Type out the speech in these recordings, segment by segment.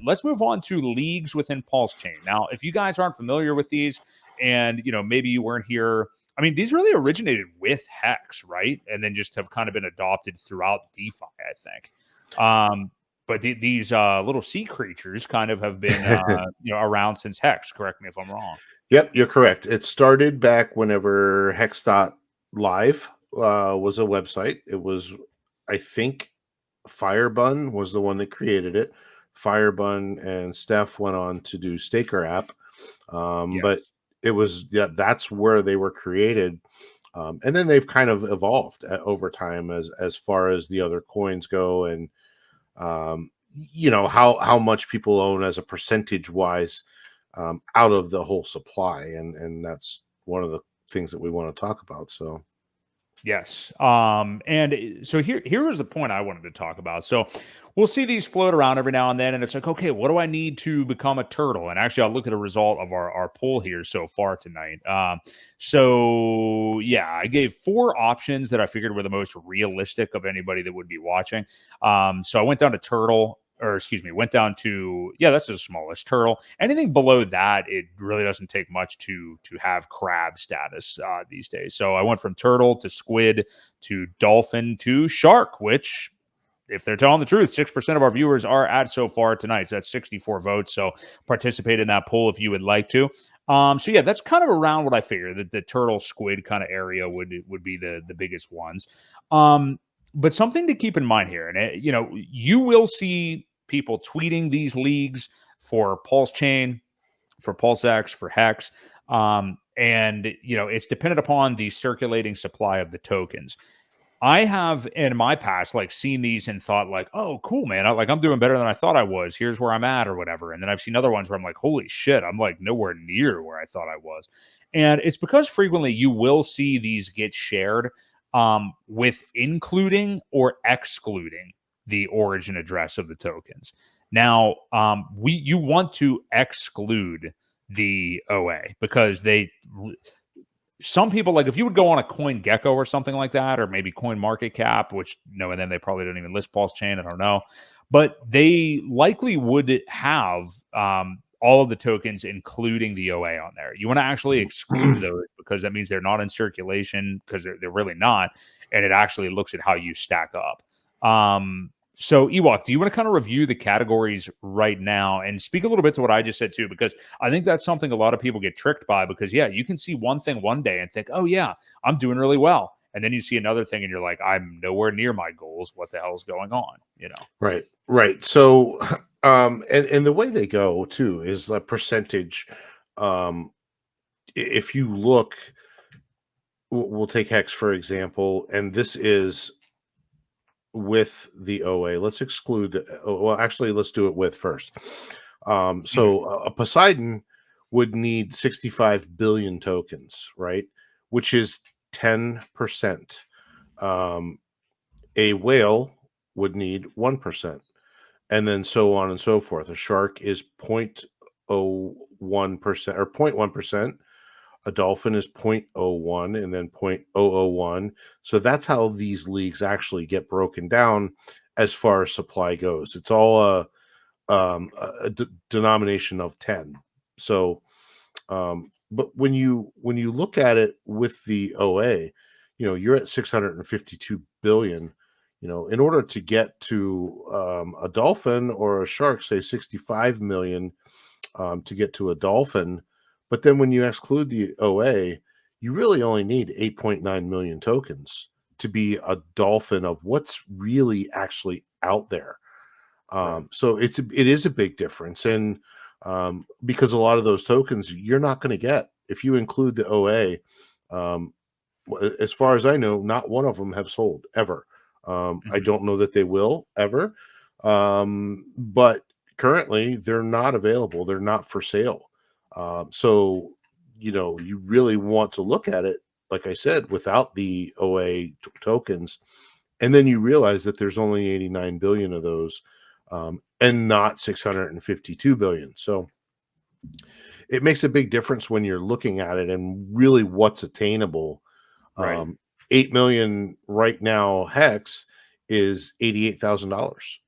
let's move on to leagues within PulseChain. Now, if you guys aren't familiar with these, and maybe you weren't here, I mean, these really originated with Hex, right? And then just have kind of been adopted throughout DeFi, I think. But these little sea creatures kind of have been around since Hex. Correct me if I'm wrong. Yep, you're correct. It started back whenever Hex.live was a website. It was, I think, Firebun was the one that created it. Firebun and Steph went on to do Staker app. Yes. But it was, that's where they were created. And then they've kind of evolved over time as far as the other coins go, and how much people own as a percentage wise out of the whole supply, and that's one of the things that we want to talk about. So yes. And so here was the point I wanted to talk about. So we'll see these float around every now and then, and it's like, okay, what do I need to become a turtle? And actually, I'll look at a result of our poll here so far tonight. So yeah, I gave 4 options that I figured were the most realistic of anybody that would be watching. So I went down to turtle. Or excuse me, went down to, that's the smallest, turtle. Anything below that, it really doesn't take much to have crab status these days. So I went from turtle to squid to dolphin to shark, which, if they're telling the truth, 6% of our viewers are at so far tonight. So that's 64 votes. So participate in that poll if you would like to. So yeah, that's kind of around what I figured, that the turtle squid kind of area would be the biggest ones. But something to keep in mind here, and you will see people tweeting these leagues for PulseChain, for PulseX, for Hex, and it's dependent upon the circulating supply of the tokens. I have in my past seen these and thought oh, cool, man, I'm doing better than I thought I was. Here's where I'm at or whatever. And then I've seen other ones where I'm like, holy shit, I'm nowhere near where I thought I was. And it's because frequently you will see these get shared with including or excluding the origin address of the tokens. Now, you want to exclude the OA because some people, if you would go on a CoinGecko or something like that, or maybe CoinMarketCap, which knowing them, they probably don't even list PulseChain, I don't know, but they likely would have all of the tokens, including the OA on there. You want to actually exclude those because that means they're not in circulation, because they're really not. And it actually looks at how you stack up. So Ewok, do you want to kind of review the categories right now and speak a little bit to what I just said too? Because I think that's something a lot of people get tricked by, because you can see one thing one day and think, oh yeah, I'm doing really well. And then you see another thing and you're like, I'm nowhere near my goals. What the hell is going on? Right. So, and the way they go too is the percentage. If you look, we'll take Hex for example, and this is with the OA. Let's exclude let's do it with first. So a Poseidon would need 65 billion tokens, right? Which is 10%. A whale would need 1%, and then so on and so forth. A shark is 0.01% or 0.1%. A dolphin is 0.01 and then 0.001. So that's how these leagues actually get broken down as far as supply goes. It's all a denomination of 10. So, but when you look at it with the OA, you're at 652 billion. In order to get to a dolphin or a shark, say 65 million to get to a dolphin. But then when you exclude the OA, you really only need 8.9 million tokens to be a dolphin of what's really actually out there. So it is a big difference. And because a lot of those tokens you're not going to get if you include the OA. As far as I know, not one of them have sold ever. I don't know that they will ever. But currently they're not available. They're not for sale. So, you really want to look at it, like I said, without the OA tokens. And then you realize that there's only 89 billion of those and not 652 billion. So it makes a big difference when you're looking at it and really what's attainable. Right. 8 million right now, Hex is $88,000.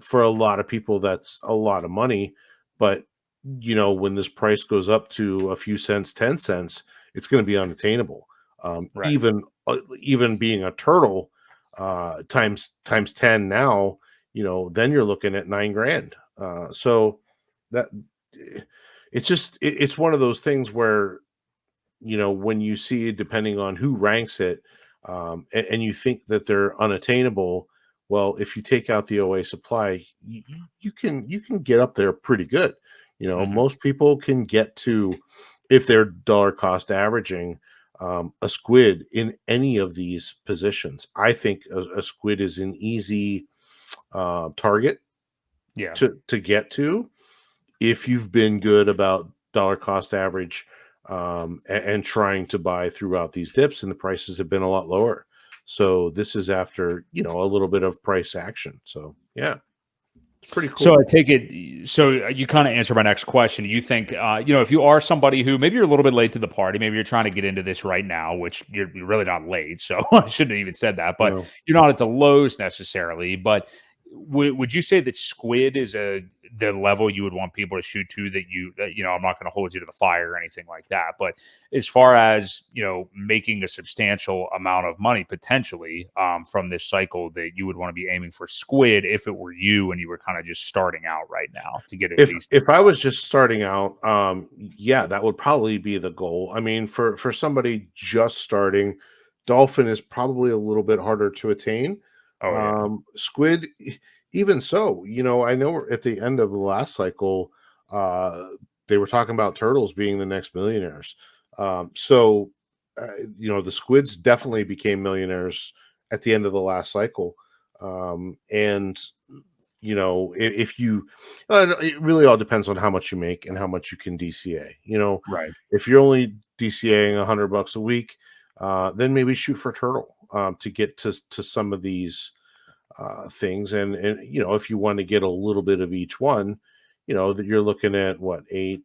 For a lot of people, that's a lot of money. But, when this price goes up to a few cents, 10 cents, it's going to be unattainable. Right. Even being a turtle times 10 now, then you're looking at 9 grand. So that it's one of those things where, when you see, depending on who ranks it, and you think that they're unattainable, well, if you take out the OA supply, you can get up there pretty good. Hmm. Most people can get to, if they're dollar cost averaging, a squid in any of these positions. I think a squid is an easy target Yeah. to get to if you've been good about dollar cost average, and trying to buy throughout these dips, and the prices have been a lot lower. So this is after, a little bit of price action. So yeah, it's pretty So cool. I take it. So you kind of answer my next question. You think, if you are somebody who maybe you're a little bit late to the party, maybe you're trying to get into this right now, which you're really not late. So I shouldn't have even said that, but No. you're not at the lows necessarily. But would you say that squid is the level you would want people to shoot to? That I'm not going to hold you to the fire or anything like that. But as far as making a substantial amount of money potentially from this cycle, that you would want to be aiming for squid if it were you and you were kind of just starting out right now to get at If least. if I was just starting out, yeah, that would probably be the goal. I mean, for somebody just starting, dolphin is probably a little bit harder to attain. Oh yeah. Squid, even so, I know at the end of the last cycle, uh, they were talking about turtles being the next millionaires. So, the squids definitely became millionaires at the end of the last cycle, and if you, it really all depends on how much you make and how much you can DCA. Right. If you're only DCAing $100 a week, then maybe shoot for turtle, to get to some of these things. And if you want to get a little bit of each one, that you're looking at what, 8,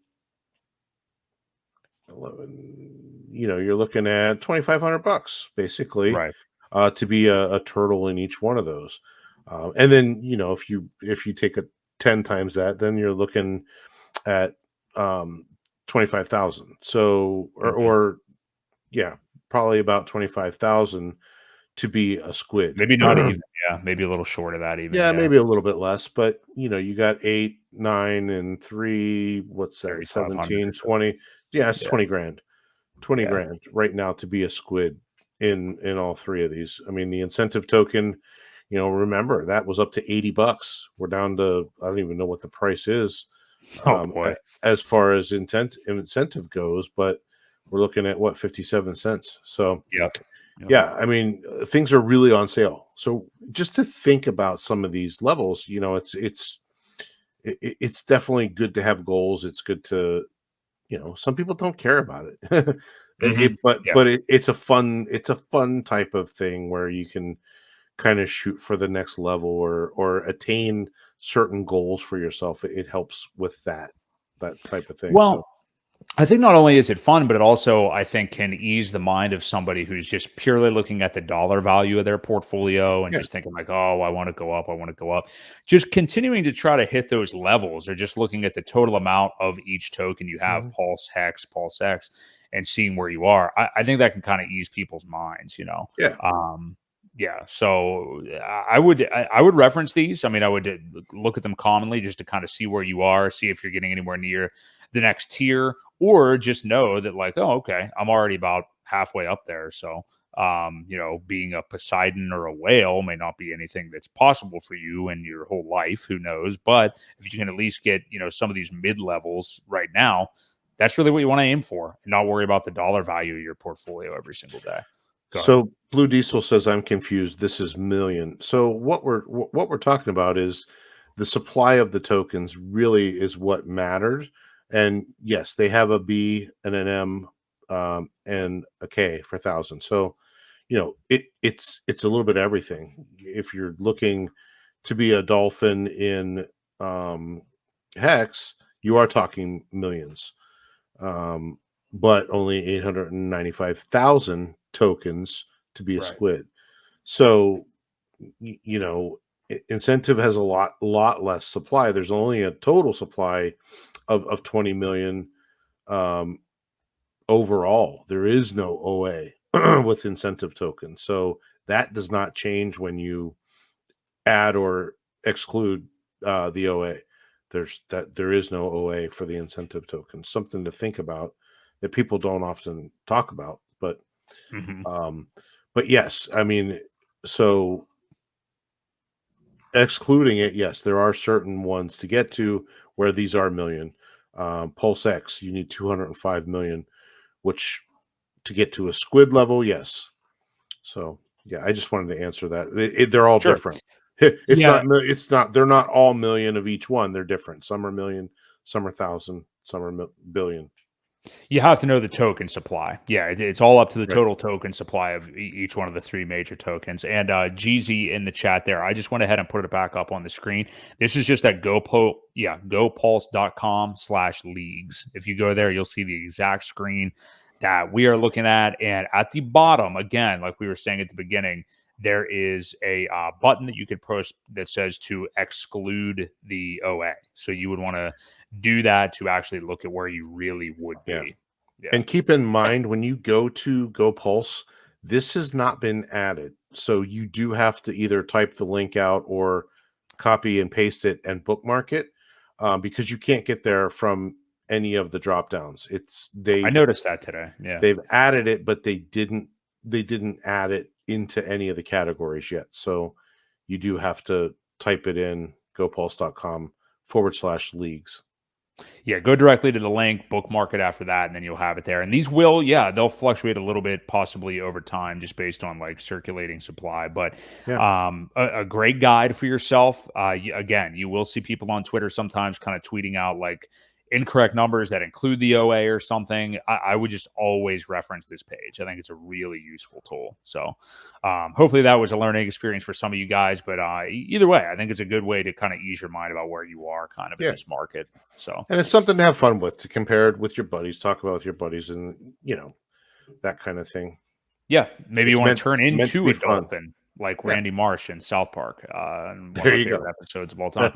11, you're looking at $2,500 basically, Right. to be a turtle in each one of those. And then, if you take a 10 times that, then you're looking at, 25,000. So, Hmm. or yeah, probably about 25,000 to be a squid. Maybe not even. Yeah. Maybe a little short of that even. Yeah, Yeah. maybe a little bit less, but you got 8, 9, and 3. What's that? 3,500 or 17, so. 20. Yeah, it's Yeah. 20 grand. 20 Yeah. grand right now to be a squid in all three of these. I mean, the incentive token, remember that was up to $80. We're down to, I don't even know what the price is, Oh boy. as far as incentive goes, but we're looking at what, 57 cents. So Yep. Yep. yeah, I mean, things are really on sale. So just to think about some of these levels, it's definitely good to have goals. It's good to, some people don't care about it. Hmm. Yeah. It's a fun type of thing where you can kind of shoot for the next level, or attain certain goals for yourself. It helps with that type of thing. So Well, I think not only is it fun, but it also, I think, can ease the mind of somebody who's just purely looking at the dollar value of their portfolio and yeah. just thinking like, "Oh, I want to go up, I want to go up." Just continuing to try to hit those levels, or just looking at the total amount of each token you have, Mhm. Pulse, Hex, Pulse X, and seeing where you are. I think that can kind of ease people's minds. Yeah. Yeah, so I would reference these. I mean, I would look at them commonly just to kind of see where you are, see if you're getting anywhere near the next tier, or just know that like, oh, okay, I'm already about halfway up there. So, being a Poseidon or a whale may not be anything that's possible for you in your whole life. Who knows? But if you can at least get, some of these mid levels right now, that's really what you want to aim for, and not worry about the dollar value of your portfolio every single day. Go ahead. So Blue Diesel says, I'm confused. This is million. So what we're talking about is the supply of the tokens really is what mattered. And yes, they have a B and an M, and a K for 1,000. So it's a little bit of everything. If you're looking to be a dolphin in, um, Hex, you are talking millions, um, but only 895,000 tokens to be a Right. squid. So, y- you know, incentive has a lot less supply. There's only a total supply of 20 million overall. There is no OA with incentive tokens. So that does not change when you add or exclude the OA. There is no OA for the incentive token. Something to think about that people don't often talk about. But yes, I mean, so excluding it, yes, there are certain ones to get to where these are million. PulseX, you need 205 million, which to get to a squid level, yes. So yeah, I just wanted to answer that. They're all different. It's not. They're not all million of each one. They're different. Some are million, some are thousand, some are billion. You have to know the token supply. Yeah, it's all up to the Right. total token supply of each one of the three major tokens. And GZ in the chat there, I just went ahead and put it back up on the screen. This is just at gopulse.com/leagues. If you go there, you'll see the exact screen that we are looking at. And at the bottom, again, like we were saying at the beginning, there is a button that you could push that says to exclude the OA. So you would want to do that to actually look at where you really would be. Yeah. And keep in mind, when you go to GoPulse, this has not been added. So you do have to either type the link out or copy and paste it and bookmark it because you can't get there from any of the drop downs. I noticed that today. Yeah. They've added it, but they didn't add it into any of the categories yet. So you do have to type it in gopulse.com/leagues. Yeah, go directly to the link, bookmark it after that, and then you'll have it there. And these will, they'll fluctuate a little bit, possibly over time, just based on like circulating supply. But a great guide for yourself. Again, you will see people on Twitter sometimes kind of tweeting out like incorrect numbers that include the OA or something. I would just always reference this page. I think it's a really useful tool. So hopefully that was a learning experience for some of you guys. But either way, I think it's a good way to kind of ease your mind about where you are kind of in this market. So, and it's something to have fun with, to compare it with your buddies, talk about with your buddies, and that kind of thing. Yeah, maybe you want to turn into a dolphin like Randy Marsh in South Park. One of my favorite episodes of all time.